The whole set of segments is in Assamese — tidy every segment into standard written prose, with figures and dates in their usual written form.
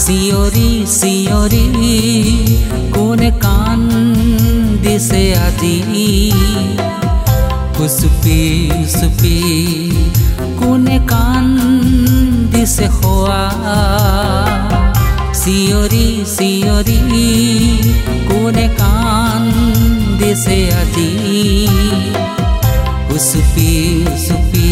চিঞৰি চিঞৰি কোনে কান দিছে আজি চুপি চুপি কোনে কান দিছে খোৱা চিঞৰি চিঞৰি কোনে কান দিছে আজি চুপি চুপি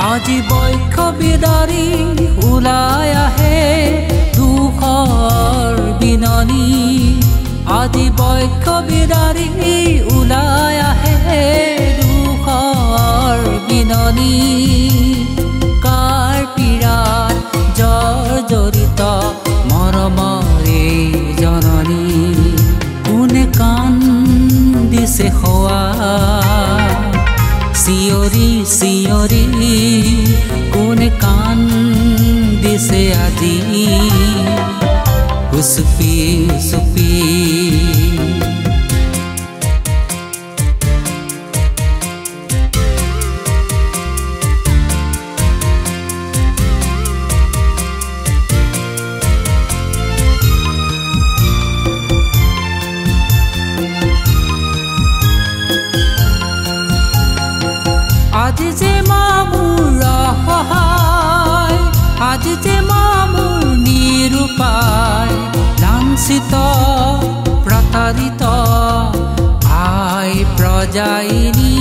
আজি বৈক্ষ বিদাৰি ওলাই আহে দুখৰ বিননি আজি বৈক্ষ বিদাৰি ওলাই আহে দুখৰ বিননি কাৰ পীড়াত জৰ্জৰিত মৰমৰে জননী কোনে কান দিছে খোৱা চিঞৰি চিঞৰি কোনে কান দিছে আজি চুপি চুপি আজি যে মামুৰ সহায় আজি যে মামুৰ নিৰূপায় লাঞ্ছিত প্ৰতাৰিত আই প্ৰজাইনী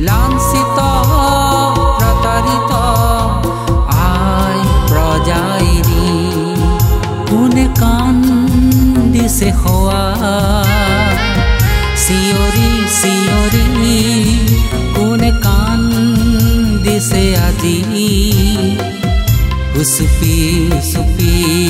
লাঞ্ছিত প্ৰতাৰিত আই প্ৰজাইনী কোনে কান দিছে খোৱা চিঞৰি চিঞৰি কোনে কান দিছে আজি চুপি চুপি